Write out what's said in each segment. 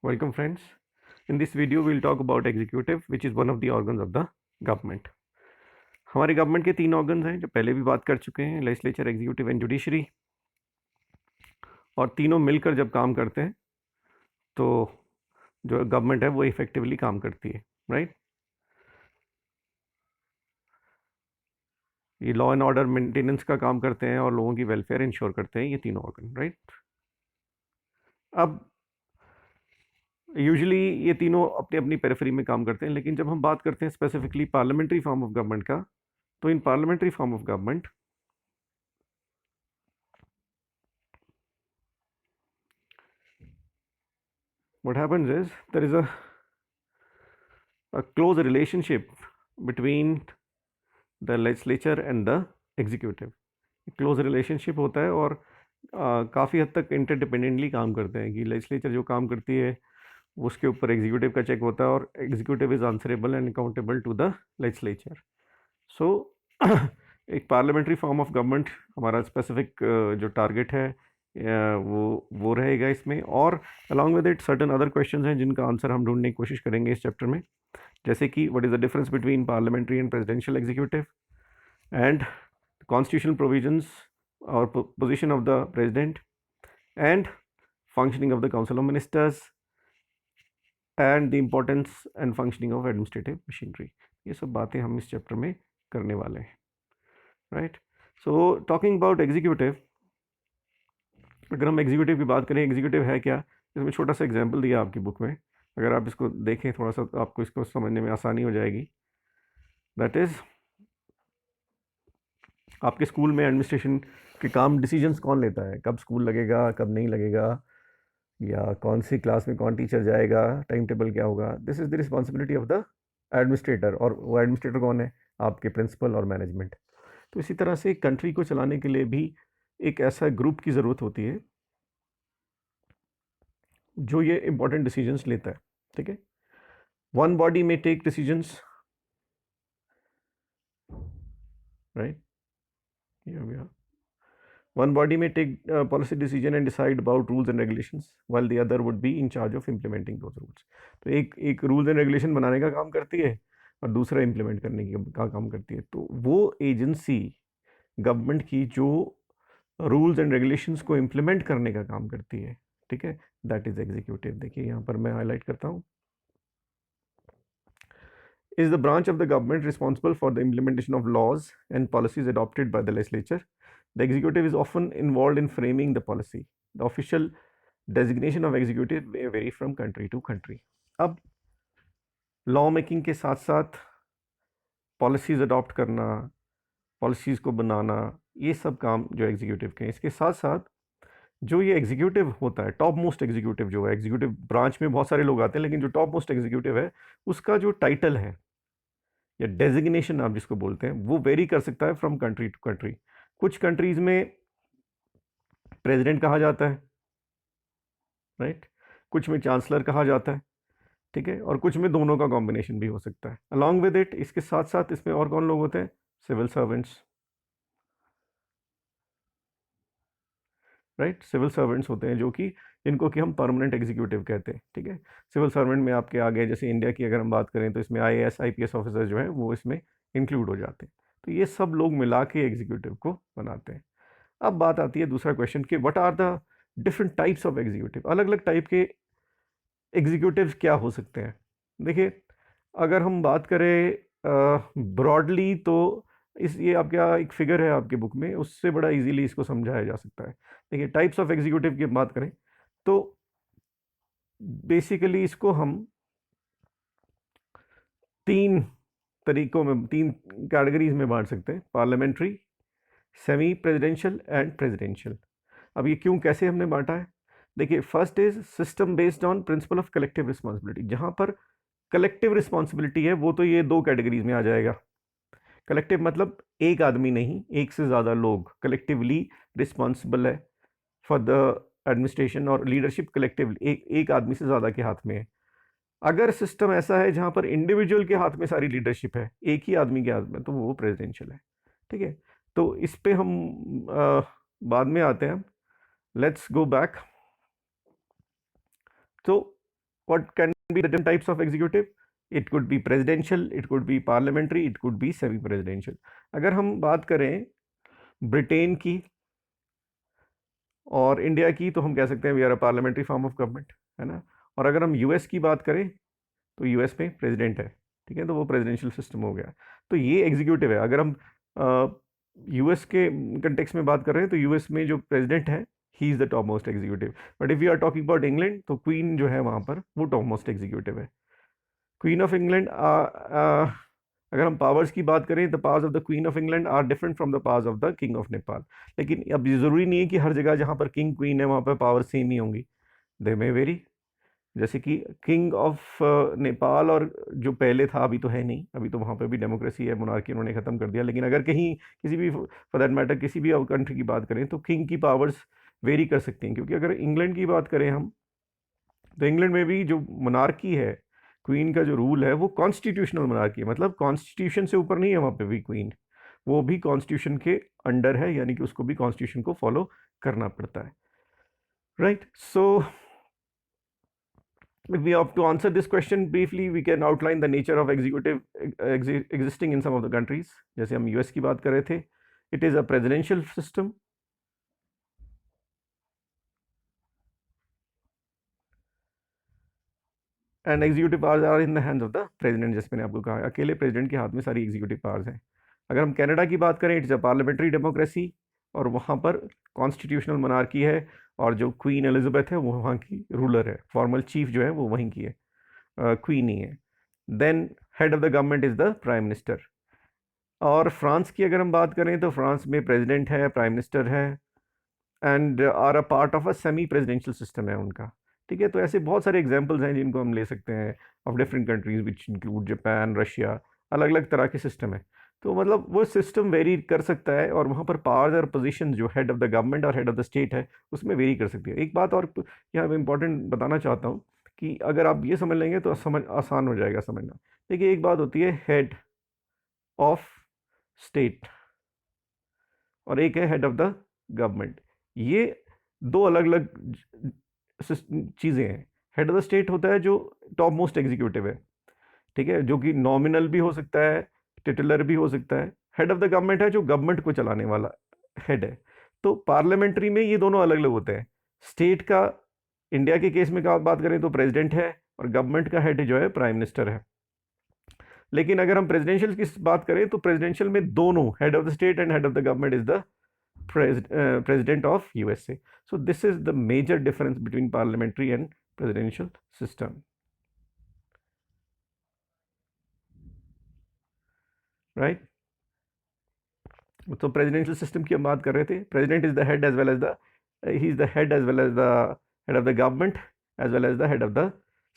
Welcome friends. In this video we'll talk about executive which is one of the organs of the government. हमारे government के तीन organs हैं जो पहले भी बात कर चुके हैं, लेजिस्लेचर, एग्जीक्यूटिव एंड जुडिशरी। और तीनों मिलकर जब काम करते हैं तो जो गवर्नमेंट है वो इफेक्टिवली काम करती है, राइट। ये लॉ एंड ऑर्डर मेंटेनेंस का काम करते हैं और लोगों की वेलफेयर इंश्योर करते हैं ये तीनों ऑर्गन, राइट। अब यूजुअली ये तीनों अपनी अपनी पेरिफेरी में काम करते हैं, लेकिन जब हम बात करते हैं specifically parliamentary form of government का, तो इन parliamentary form of government what happens is there is a close relationship between the legislature and the executive. Close relationship होता है और काफ़ी हद तक इंटरडिपेंडेंटली काम करते हैं कि लेजिस्लेचर जो काम करती है उसके ऊपर एग्जीक्यूटिव का चेक होता है और executive is answerable and accountable to the legislature. So एक पार्लियामेंट्री फॉर्म ऑफ गवर्नमेंट हमारा स्पेसिफिक जो टारगेट है वो रहेगा इसमें। और along with it certain other questions हैं जिनका आंसर हम ढूंढने की कोशिश करेंगे इस चैप्टर में, जैसे कि what is the difference between parliamentary and presidential executive and constitutional provisions or position of the president and functioning of the council of ministers and the importance and functioning of administrative machinery। ये सब बातें हम इस chapter में करने वाले हैं, right. So talking about executive, अगर हम एग्जीक्यूटिव की बात करें, एग्जीक्यूटिव है क्या, इसमें छोटा सा एग्जाम्पल दिया आपकी बुक में, अगर आप इसको देखें थोड़ा सा तो आपको इसको समझने में आसानी हो जाएगी। दैट इज़ आपके स्कूल में एडमिनिस्ट्रेशन के काम डिसीजंस कौन लेता है, कब स्कूल लगेगा कब नहीं लगेगा, या कौन सी क्लास में कौन टीचर जाएगा, टाइम टेबल क्या होगा। This is the responsibility of the administrator, और वो एडमिनिस्ट्रेटर कौन है, आपके प्रिंसिपल और मैनेजमेंट। तो इसी तरह से कंट्री को चलाने के लिए भी एक ऐसा ग्रुप की ज़रूरत होती है जो ये इंपॉर्टेंट डिसीजंस लेता है, ठीक है। वन बॉडी में take decisions, right. Here we are. One body may take policy decision and decide about rules and regulations, while the other would be in charge of implementing those rules. तो एक rules and regulation बनाने का काम करती है और दूसरा implement करने का काम करती है। तो वो एजेंसी गवर्नमेंट की जो रूल्स एंड रेगुलेशंस को इम्प्लीमेंट करने का काम करती है, ठीक है, दैट इज एग्जीक्यूटिव। देखिए यहाँ पर मैं हाईलाइट करता हूँ, is the branch of the government responsible for the implementation of laws and policies adopted by the legislature. The executive is often involved in framing the policy. The official designation of executive may vary from country to country. अब law making के साथ साथ policies adopt करना, policies को बनाना, ये सब काम जो एग्जीक्यूटिव के हैं। इसके साथ साथ जो ये एग्जीक्यूटिव होता है, टॉप मोस्ट एग्जीक्यूटिव जो है, एग्जीक्यूटिव ब्रांच में बहुत सारे लोग आते हैं, लेकिन जो टॉप मोस्ट एग्जीक्यूटिव है उसका जो टाइटल है या डेजिग्नेशन आप जिसको बोलते हैं, वो वेरी कर सकता है फ्रॉम कंट्री टू कंट्री। कुछ कंट्रीज में प्रेसिडेंट कहा जाता है, राइट, कुछ में चांसलर कहा जाता है, ठीक है, और कुछ में दोनों का कॉम्बिनेशन भी हो सकता है। अलॉन्ग विद इट, इसके साथ साथ इसमें और कौन लोग होते हैं, civil servants, right. Civil servants होते हैं जो कि जिनको कि हम परमानेंट एग्जीक्यूटिव कहते हैं, ठीक है। सिविल सर्वेंट में आपके आ गए, जैसे इंडिया की अगर हम बात करें तो इसमें IAS IPS ऑफिसर जो है वो इसमें इंक्लूड हो जाते हैं। तो ये सब लोग मिला के एग्जीक्यूटिव को बनाते हैं। अब बात आती है दूसरा क्वेश्चन कि what are the different types of executive, अलग अलग टाइप के एग्जीक्यूटिव क्या हो सकते हैं। देखिए, अगर हम बात करें ब्रॉडली तो ये आपका एक फिगर है आपके बुक में, उससे बड़ा इजीली इसको समझाया जा सकता है। देखिए, टाइप्स ऑफ एग्जीक्यूटिव की बात करें तो बेसिकली इसको हम तीन तरीकों में, तीन कैटेगरीज में बांट सकते हैं, parliamentary, semi presidential and presidential. अब ये क्यों, कैसे हमने बांटा है, देखिए, first is system based on principle of collective responsibility. जहां पर कलेक्टिव रिस्पॉन्सिबिलिटी है वो तो ये दो कैटेगरीज में आ जाएगा। कलेक्टिव मतलब एक आदमी नहीं, एक से ज़्यादा लोग कलेक्टिवली रिस्पॉन्सिबल है फॉर द एडमिनिस्ट्रेशन, और लीडरशिप कलेक्टिव एक आदमी से ज़्यादा के हाथ में है। अगर सिस्टम ऐसा है जहां पर इंडिविजुअल के हाथ में सारी लीडरशिप है, एक ही आदमी के हाथ में, तो वो प्रेसिडेंशियल है, ठीक है। तो इस पे हम बाद में आते हैं, लेट्स गो बैक। तो what can be the different types of executive? It could be presidential, it could be parliamentary, it could be semi presidential. अगर हम बात करें ब्रिटेन की और इंडिया की तो हम कह सकते हैं we are a parliamentary form of government, है ना। और अगर हम यूएस की बात करें तो यूएस में प्रेसिडेंट है, ठीक है, तो वो प्रेसिडेंशियल सिस्टम हो गया। तो ये एग्जीक्यूटिव है। अगर हम यूएस के कंटेक्स में बात कर रहे हैं तो यूएस में जो प्रेसिडेंट है he is the top most executive. But if you are talking about England तो क्वीन जो है वहाँ पर वो टॉप मोस्ट एग्जीक्यूटिव है। क्वीन ऑफ इंग्लैंड, अगर हम पावर्स की बात करें the powers of the queen of England are different from the powers of the king of Nepal. लेकिन अब ये ज़रूरी नहीं है कि हर जगह जहाँ पर किंग क्वीन है वहाँ पर पावर सेम ही होंगी, दे मे वेरी। जैसे कि किंग ऑफ नेपाल और जो पहले था, अभी तो है नहीं, अभी तो वहाँ पे भी डेमोक्रेसी है, मोनार्की उन्होंने ख़त्म कर दिया। लेकिन अगर कहीं किसी भी फॉर दैट मैटर किसी भी कंट्री की बात करें तो किंग की पावर्स वेरी कर सकती हैं। क्योंकि अगर इंग्लैंड की बात करें हम तो इंग्लैंड में भी जो मोनार्की है, क्वीन का जो रूल है वो कॉन्स्टिट्यूशनल मोनार्की है, मतलब कॉन्स्टिट्यूशन से ऊपर नहीं है वहाँ पे भी क्वीन, वो भी कॉन्स्टिट्यूशन के अंडर है, यानी कि उसको भी कॉन्स्टिट्यूशन को फॉलो करना पड़ता है, right. So if we have to answer this question briefly, we can outline the nature of executive existing in some of the countries. जैसे हम यूएस की बात कर रहे थे, it is a presidential system. And executive powers are in the hands of the president. जैसे मैंने आपको कहा, अकेले प्रेसिडेंट के हाथ में सारी एग्जीक्यूटिव पावर्स हैं। अगर हम कनाडा की बात करें, इट्स अ पार्लियामेंट्री डेमोक्रेसी और वहाँ पर कॉन्स्टिट्यूशनल मोनार्की है और जो क्वीन एलिजाबेथ है वो वहाँ की रूलर है, फॉर्मल चीफ जो है वो वहीं की है, क्वीन ही है। Then head of the government is the prime minister. और फ्रांस की अगर हम बात करें तो फ्रांस में प्रेसिडेंट है, प्राइम मिनिस्टर है, and are a part of a semi presidential system है उनका, ठीक है। तो ऐसे बहुत सारे एग्जांपल्स हैं जिनको हम ले सकते हैं of different countries which include Japan, Russia, अलग अलग तरह के सिस्टम है। तो मतलब वो सिस्टम वेरी कर सकता है और वहाँ पर पावर्स और पोजीशन जो हेड ऑफ द गवर्नमेंट और हेड ऑफ द स्टेट है उसमें वेरी कर सकती है। एक बात और यहाँ मैं इंपॉर्टेंट बताना चाहता हूँ कि अगर आप ये समझ लेंगे तो समझ आसान हो जाएगा समझना। देखिए, एक बात होती है हेड ऑफ स्टेट और एक है हेड ऑफ द गवर्नमेंट। ये दो अलग अलग चीज़ें हैं। हेड ऑफ द स्टेट होता है जो टॉप मोस्ट एग्जीक्यूटिव है, ठीक है, जो कि नॉमिनल भी हो सकता है, टिटुलर भी हो सकता है। हेड ऑफ द गवर्नमेंट है जो गवर्नमेंट को चलाने वाला हेड है। तो पार्लियामेंट्री में ये दोनों अलग अलग होते हैं। स्टेट का, इंडिया के केस में बात करें तो प्रेसिडेंट है और गवर्नमेंट का हेड जो है प्राइम मिनिस्टर है। लेकिन अगर हम प्रेसिडेंशियल की बात करें तो प्रेसिडेंशियल में दोनों head of the state and head of the government is the president of USA. So this is the major difference between parliamentary and presidential system, right? So presidential system की हम बात कर रहे थे। President is the head as well as the he is the head as well as the head of the government as well as the head of the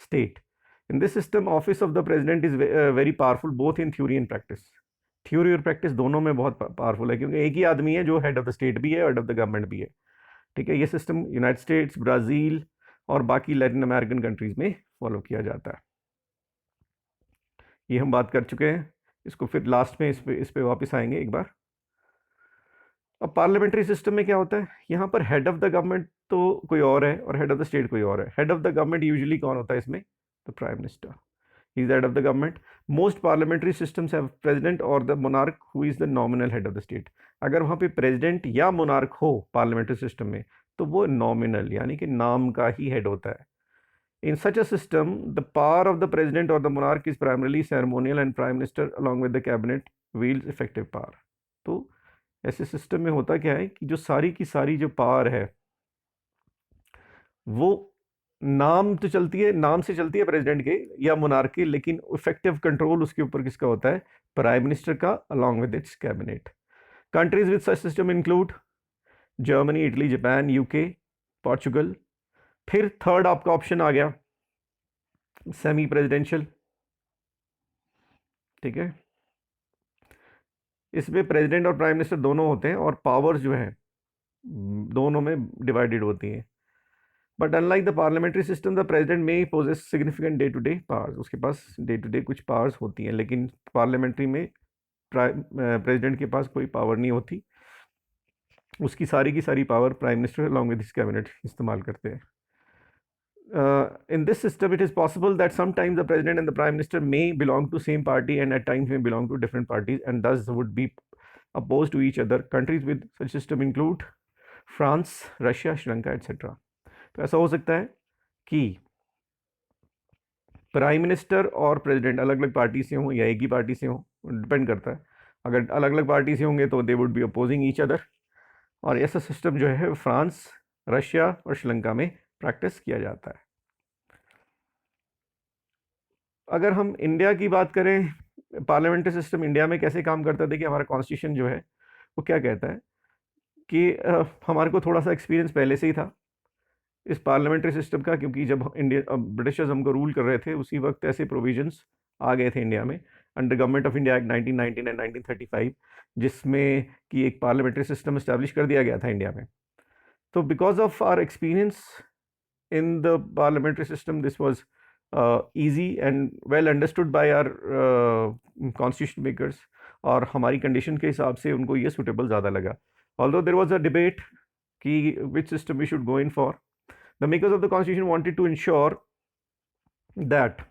state. In this system, office of the president is very powerful both in theory and practice. Theory और practice दोनों में बहुत powerful है क्योंकि एक ही आदमी है जो हेड ऑफ द स्टेट भी है और हेड ऑफ द गवर्नमेंट भी है, ठीक है। ये सिस्टम यूनाइटेड स्टेट्स, ब्राज़ील और बाकी लैटिन अमेरिकन कंट्रीज़ में फॉलो किया जाता है। ये हम बात कर चुके हैं, इसको फिर लास्ट में इस पे वापस आएंगे एक बार। अब पार्लियामेंट्री सिस्टम में क्या होता है, यहाँ पर हेड ऑफ द गवर्नमेंट तो कोई और है और हेड ऑफ द स्टेट कोई और है। Head of the government usually कौन होता है इसमें? The prime minister, he is the head of the government. Most parliamentary systems have president or the monarch who is the nominal head of the state. अगर वहाँ पे president या monarch हो parliamentary system में तो वो नॉमिनल यानी कि नाम का ही हेड होता है। In such a system, the power of the president or the monarch is primarily ceremonial and prime minister along with the cabinet wields effective power. तो ऐसे सिस्टम में होता क्या है कि जो सारी की सारी जो पावर है वो नाम तो चलती है, नाम से चलती है प्रेसिडेंट के या मोनार्क के, लेकिन इफेक्टिव कंट्रोल उसके ऊपर किसका होता है? प्राइम मिनिस्टर का along with its cabinet. Countries with such system include Germany, Italy, Japan, UK, Portugal. फिर थर्ड आपका ऑप्शन आ गया सेमी प्रेसिडेंशियल, ठीक है। इसमें प्रेसिडेंट और प्राइम मिनिस्टर दोनों होते हैं और पावर्स जो है दोनों में डिवाइडेड होती हैं। But unlike the parliamentary system, the president में possesses significant day to day powers, उसके पास डे टू डे कुछ पावर्स होती हैं, लेकिन पार्लियामेंट्री में प्रेसिडेंट के पास कोई पावर नहीं होती। उसकी सारी की सारी power prime minister along with his cabinet इस्तेमाल करते हैं। in this system, it is possible that sometimes the president and the prime minister may belong to same party and at times may belong to different parties and thus would be opposed to each other. Countries with such system include France, Russia, Sri Lanka, etc. तो ऐसा हो सकता है कि prime minister और president अलग अलग party से हों या एक ही पार्टी से हों, डिपेंड करता है. अगर अलग अलग पार्टी से होंगे तो they would be opposing each other. और ऐसा सिस्टम जो है फ्रांस, रशिया और श्रीलंका में प्रैक्टिस किया जाता है. अगर हम इंडिया की बात करें, पार्लियामेंट्री सिस्टम इंडिया में कैसे काम करता है, देखिए हमारा कॉन्स्टिट्यूशन जो है वो क्या कहता है कि हमारे को थोड़ा सा एक्सपीरियंस पहले से ही था इस पार्लियामेंट्री सिस्टम का, क्योंकि जब इंडिया ब्रिटिशर्स हमको रूल कर रहे थे उसी वक्त ऐसे प्रोविजंस आ गए थे इंडिया में under government of India act 1919 and 1935, जिसमें कि एक पार्लियामेंट्री सिस्टम इस्टेब्लिश कर दिया गया था इंडिया में. तो because of our experience in the parliamentary system, this was easy and well understood by our constitution makers, और हमारी कंडीशन के हिसाब से उनको ये सुटेबल ज़्यादा लगा. Although there was a debate कि which system we should go in for, the makers of the constitution wanted to ensure that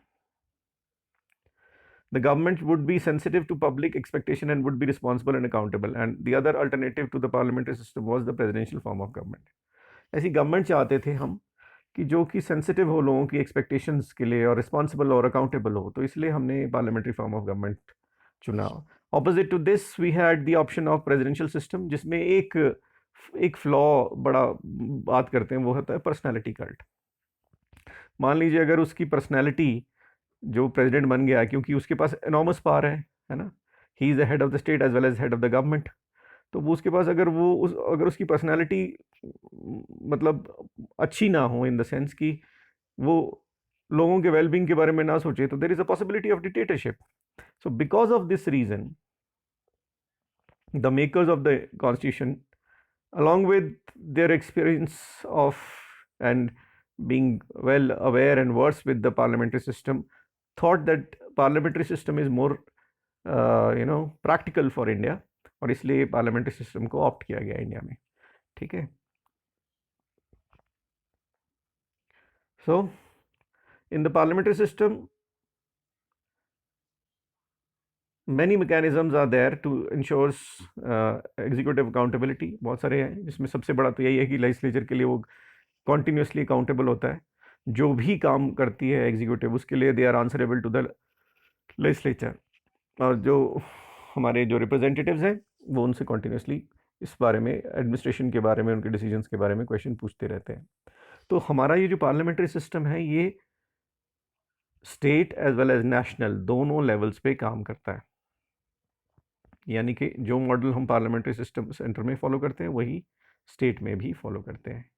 the government would be sensitive to public expectation and would be responsible and accountable, and the other alternative to the parliamentary system was the presidential form of government. ऐसी government चाहते थे हम कि जो कि sensitive हो लोगों की एक्सपेक्टेशंस के लिए और रिस्पॉन्सिबल और अकाउंटेबल हो, तो इसलिए हमने पार्लियामेंट्री फॉर्म ऑफ गवर्नमेंट चुना. Opposite to this we had the option of presidential system, जिसमें एक फ्लॉ बड़ा बात करते हैं, वो होता है पर्सनैलिटी कल्ट. मान लीजिए अगर उसकी पर्सनैलिटी जो प्रेसिडेंट बन गया, क्योंकि उसके पास एनॉर्मस पावर है ना, he is the head of the state as well as head of the government. तो वो उसके पास अगर उसकी पर्सनालिटी मतलब अच्छी ना हो, इन द सेंस कि वो लोगों के वेलबींग के बारे में ना सोचे, तो there is a possibility of dictatorship. So because of this reason the makers of the constitution, along with their experience of and being well aware and versed with the parliamentary system, thought that parliamentary system is more practical for India, और इसलिए parliamentary system को opt किया गया India में. ठीक है. So in the parliamentary system many mechanisms are there to ensures executive accountability. बहुत सारे हैं, जिसमें सबसे बड़ा तो यही है कि लेजिस्लेचर के लिए वो कॉन्टिन्यूसली अकाउंटेबल होता है. जो भी काम करती है एग्जीक्यूटिव, उसके लिए they are answerable to the legislature. और जो हमारे जो रिप्रेजेंटेटिव्स हैं वो उनसे कॉन्टिन्यूसली इस बारे में, एडमिनिस्ट्रेशन के बारे में, उनके डिसीजंस के बारे में क्वेश्चन पूछते रहते हैं. तो हमारा ये जो पार्लियामेंट्री सिस्टम है ये state as well as national दोनों लेवल्स पे काम करता है. यानी कि जो मॉडल हम पार्लियामेंट्री सिस्टम सेंटर में फॉलो करते हैं वही स्टेट में भी फॉलो करते हैं.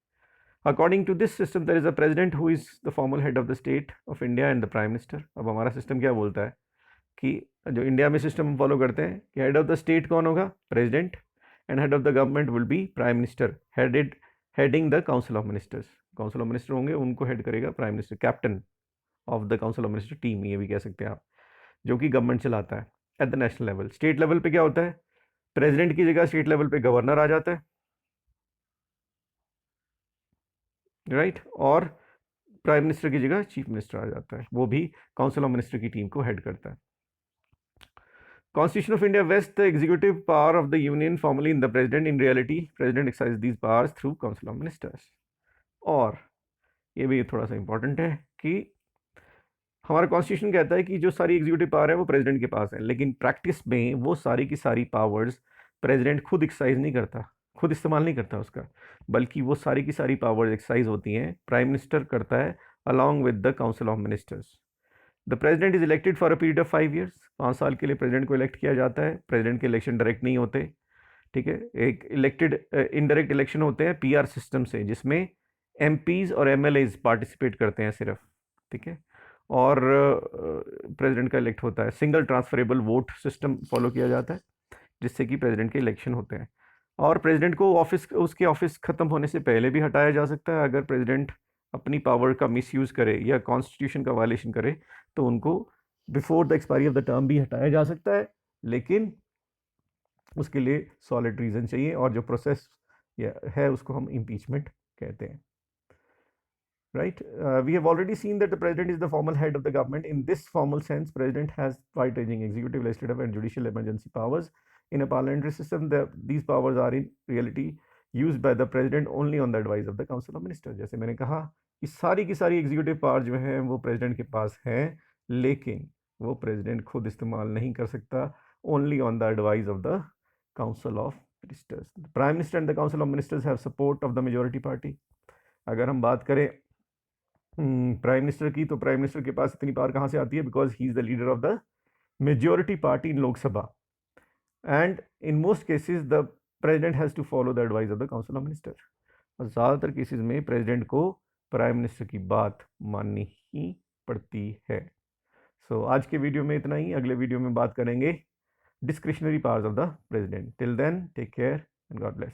According to this system there is a president who is the formal head of the state of India and the prime minister. अब हमारा सिस्टम क्या बोलता है कि जो इंडिया में सिस्टम हम फॉलो करते हैं कि हेड ऑफ द स्टेट कौन होगा, president, and head of the government will be prime minister heading the council of ministers. Council of minister होंगे, उनको हेड करेगा prime minister, captain of the council of minister team, ये भी कह सकते हैं आप, जो कि गवर्नमेंट चलाता है at the national level. State level पे क्या होता है, प्रेसिडेंट की जगह स्टेट लेवल पे गवर्नर आ जाता है, राइट, और प्राइम मिनिस्टर की जगह चीफ मिनिस्टर आ जाता है, वो भी काउंसिल ऑफ मिनिस्टर की टीम को हेड करता है. Constitution of India vests the executive power of the Union formally in the President. In reality, President exercises these powers through Council of Ministers. और ये भी थोड़ा सा इम्पोर्टेंट है कि हमारा कॉन्स्टिट्यूशन कहता है कि जो सारी एग्जीक्यूटिव पावर है वो प्रेसिडेंट के पास है, लेकिन प्रैक्टिस में वो सारी की सारी पावर्स प्रेसिडेंट खुद एक्सरसाइज नहीं करता, खुद इस्तेमाल नहीं करता उसका, बल्कि वो सारी की सारी पावर्स एक्सरसाइज होती हैं, प्राइम मिनिस्टर करता है along with the council of ministers. The president is elected for a period of 5 years. 5 साल के लिए प्रेसिडेंट को इलेक्ट किया जाता है. प्रेसिडेंट के इलेक्शन डायरेक्ट नहीं होते, ठीक है. एक इलेक्टेड इनडायरेक्ट इलेक्शन होते हैं पीआर सिस्टम से, जिसमें एमपीज और एमएलएज पार्टिसिपेट करते हैं सिर्फ, ठीक है. और प्रेसिडेंट का इलेक्ट होता है. Single transferable vote system follow किया जाता है, जिससे कि प्रेसिडेंट के इलेक्शन होते हैं. और प्रेसिडेंट को उसके ऑफिस ख़त्म होने से पहले भी हटाया जा सकता है. अगर प्रेसिडेंट अपनी पावर का मिसयूज़ करे या कॉन्स्टिट्यूशन का वायलेशन करे तो उनको before the expiry of the term भी हटाया जा सकता है, लेकिन उसके लिए सॉलिड रीज़न चाहिए, और जो प्रोसेस है उसको हम इम्पीचमेंट कहते हैं. right? We have already seen that the president is the formal head of the government. In this formal sense, president has wide-ranging executive, legislative, and judicial emergency powers. In a parliamentary system, these powers are in reality used by the president only on the advice of the council of ministers. जैसे मैंने कहा कि सारी की सारी executive power जो है वो प्रेसिडेंट के पास है, लेकिन वो प्रेसिडेंट खुद इस्तेमाल नहीं कर सकता, only on the advice of the council of ministers. Prime minister and the council of ministers have support of the majority party. अगर हम बात करें प्राइम मिनिस्टर की, तो प्राइम मिनिस्टर के पास इतनी पावर कहाँ से आती है? Because he is the leader of the majority party in Lok Sabha, and in most cases the president has to follow the advice of the council of minister. और ज़्यादातर केसेस में प्रेसिडेंट को प्राइम मिनिस्टर की बात माननी ही पड़ती है. सो आज के वीडियो में इतना ही. अगले वीडियो में बात करेंगे discretionary powers of the president. Till then take care and God bless.